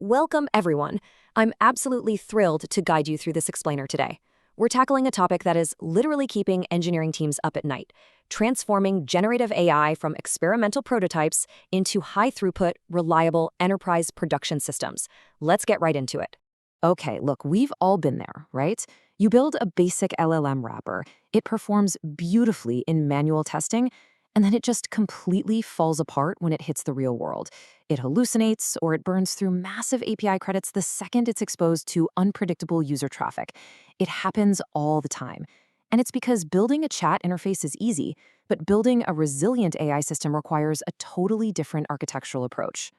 Welcome, everyone. I'm absolutely thrilled to guide you through this explainer today. We're tackling a topic that is literally keeping engineering teams up at night, transforming generative AI from experimental prototypes into high-throughput, reliable enterprise production systems. Let's get right into it. Okay, look, we've all been there, right? You build a basic LLM wrapper, it performs beautifully in manual testing, and then it just completely falls apart when it hits the real world. It hallucinates or it burns through massive API credits the second it's exposed to unpredictable user traffic. It happens all the time. And it's because building a chat interface is easy, but building a resilient AI system requires a totally different architectural approach.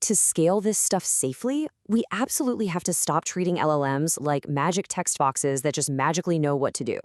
To scale this stuff safely, we absolutely have to stop treating LLMs like magic text boxes that just magically know what to do.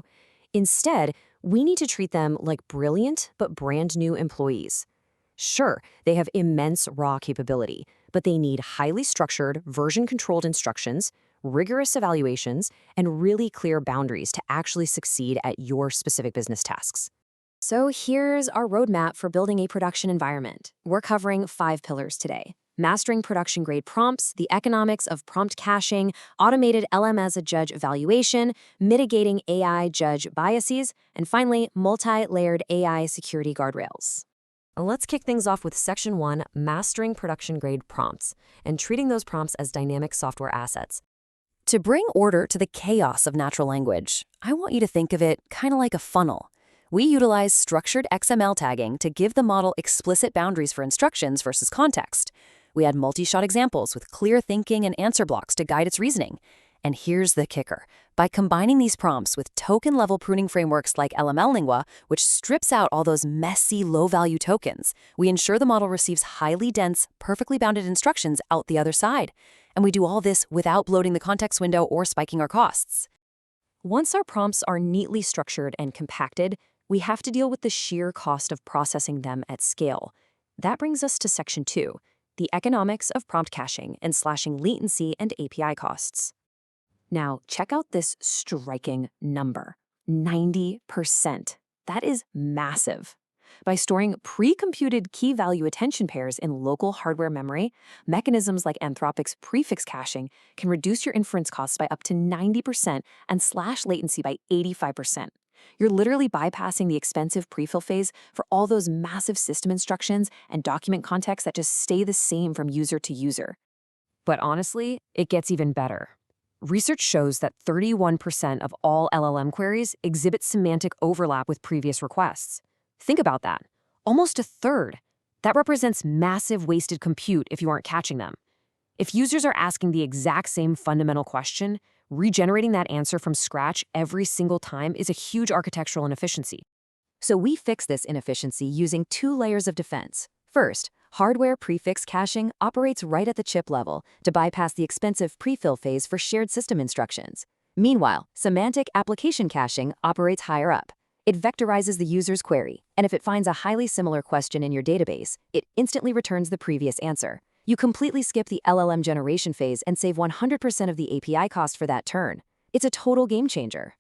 Instead, we need to treat them like brilliant but brand new employees. Sure, they have immense raw capability, but they need highly structured, version-controlled instructions, rigorous evaluations, and really clear boundaries to actually succeed at your specific business tasks. So here's our roadmap for building a production environment. We're covering 5 pillars today: mastering production-grade prompts, the economics of prompt caching, automated LM as a judge evaluation, mitigating AI judge biases, and finally, multi-layered AI security guardrails. Let's kick things off with Section 1, mastering production-grade prompts, and treating those prompts as dynamic software assets. To bring order to the chaos of natural language, I want you to think of it kind of like a funnel. We utilize structured XML tagging to give the model explicit boundaries for instructions versus context. We add multi-shot examples with clear thinking and answer blocks to guide its reasoning. And here's the kicker. By combining these prompts with token-level pruning frameworks like LML Lingua, which strips out all those messy, low-value tokens, we ensure the model receives highly dense, perfectly bounded instructions out the other side. And we do all this without bloating the context window or spiking our costs. Once our prompts are neatly structured and compacted, we have to deal with the sheer cost of processing them at scale. That brings us to Section 2. The economics of prompt caching and slashing latency and API costs. Now, check out this striking number: 90%. That is massive. By storing pre-computed key-value attention pairs in local hardware memory, mechanisms like Anthropic's prefix caching can reduce your inference costs by up to 90% and slash latency by 85%. You're literally bypassing the expensive prefill phase for all those massive system instructions and document context that just stay the same from user to user. But honestly, it gets even better. Research shows that 31% of all LLM queries exhibit semantic overlap with previous requests. Think about that. Almost a third. That represents massive wasted compute if you aren't catching them. If users are asking the exact same fundamental question, regenerating that answer from scratch every single time is a huge architectural inefficiency. So we fix this inefficiency using 2 layers of defense. First, hardware prefix caching operates right at the chip level to bypass the expensive prefill phase for shared system instructions. Meanwhile, semantic application caching operates higher up. It vectorizes the user's query, and if it finds a highly similar question in your database, it instantly returns the previous answer. You completely skip the LLM generation phase and save 100% of the API cost for that turn. It's a total game changer.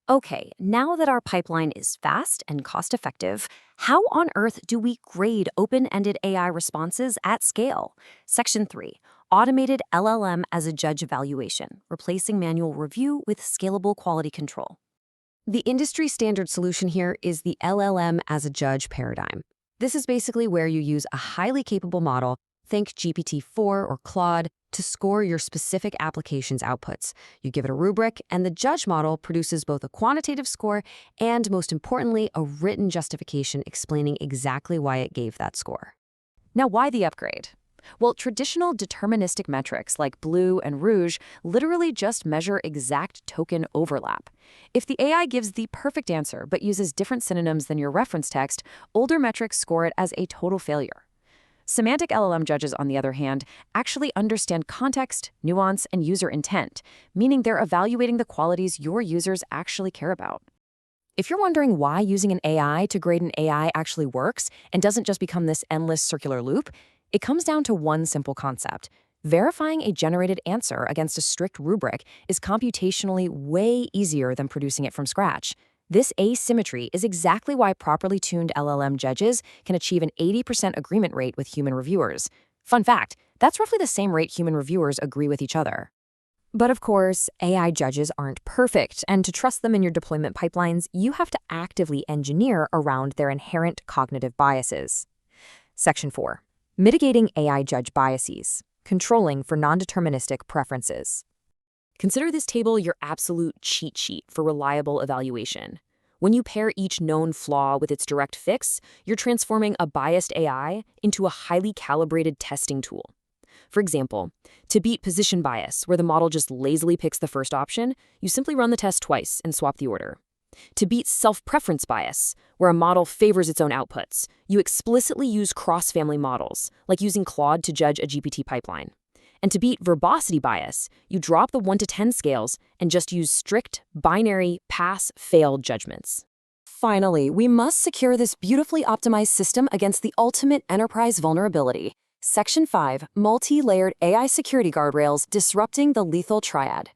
Okay, now that our pipeline is fast and cost-effective, how on earth do we grade open-ended AI responses at scale? Section 3, automated LLM as a judge evaluation, replacing manual review with scalable quality control. The industry standard solution here is the LLM as a judge paradigm. This is basically where you use a highly capable model, think GPT-4 or Claude, to score your specific application's outputs. You give it a rubric, and the judge model produces both a quantitative score and, most importantly, a written justification explaining exactly why it gave that score. Now, why the upgrade? Well, traditional deterministic metrics like Blue and Rouge literally just measure exact token overlap. If the AI gives the perfect answer but uses different synonyms than your reference text, older metrics score it as a total failure. Semantic LLM judges, on the other hand, actually understand context, nuance, and user intent, meaning they're evaluating the qualities your users actually care about. If you're wondering why using an AI to grade an AI actually works and doesn't just become this endless circular loop, it comes down to one simple concept. Verifying a generated answer against a strict rubric is computationally way easier than producing it from scratch. This asymmetry is exactly why properly tuned LLM judges can achieve an 80% agreement rate with human reviewers. Fun fact, That's roughly the same rate human reviewers agree with each other. But of course, AI judges aren't perfect, and to trust them in your deployment pipelines, you have to actively engineer around their inherent cognitive biases. Section 4. Mitigating AI judge biases. Controlling for non-deterministic preferences. Consider this table your absolute cheat sheet for reliable evaluation. When you pair each known flaw with its direct fix, you're transforming a biased AI into a highly calibrated testing tool. For example, to beat position bias, where the model just lazily picks the first option, you simply run the test twice and swap the order. To beat self-preference bias, where a model favors its own outputs, you explicitly use cross-family models, like using Claude to judge a GPT pipeline. And to beat verbosity bias, you drop the 1 to 10 scales and just use strict, binary, pass-fail judgments. Finally, we must secure this beautifully optimized system against the ultimate enterprise vulnerability. Section 5, Multi-Layered AI Security Guardrails Disrupting the Lethal Triad.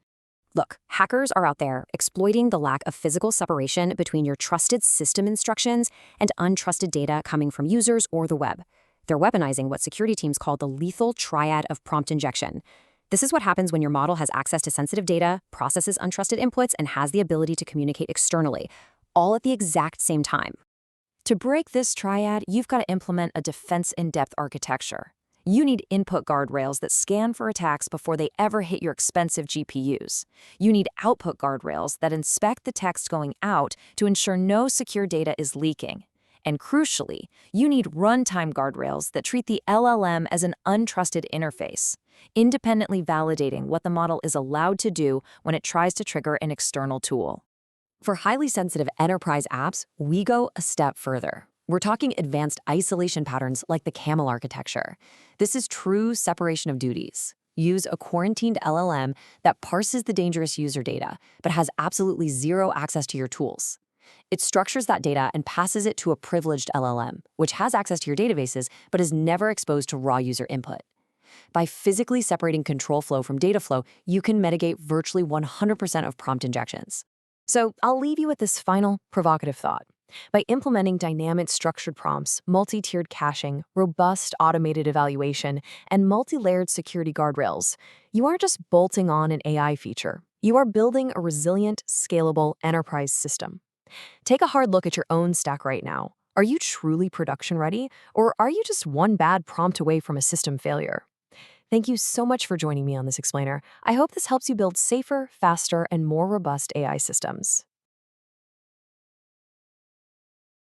Look, hackers are out there exploiting the lack of physical separation between your trusted system instructions and untrusted data coming from users or the web. They're weaponizing what security teams call the lethal triad of prompt injection. This is what happens when your model has access to sensitive data, processes untrusted inputs, and has the ability to communicate externally, all at the exact same time. To break this triad, you've got to implement a defense-in-depth architecture. You need input guardrails that scan for attacks before they ever hit your expensive GPUs. You need output guardrails that inspect the text going out to ensure no secure data is leaking. And crucially, you need runtime guardrails that treat the LLM as an untrusted interface, independently validating what the model is allowed to do when it tries to trigger an external tool. For highly sensitive enterprise apps, we go a step further. We're talking advanced isolation patterns like the camel architecture. This is true separation of duties. Use a quarantined LLM that parses the dangerous user data, but has absolutely zero access to your tools. It structures that data and passes it to a privileged LLM, which has access to your databases, but is never exposed to raw user input. By physically separating control flow from data flow, you can mitigate virtually 100% of prompt injections. So I'll leave you with this final provocative thought. By implementing dynamic structured prompts, multi-tiered caching, robust automated evaluation, and multi-layered security guardrails, you aren't just bolting on an AI feature. You are building a resilient, scalable enterprise system. Take a hard look at your own stack right now. Are you truly production ready, or are you just one bad prompt away from a system failure? Thank you so much for joining me on this explainer. I hope this helps you build safer, faster, and more robust AI systems.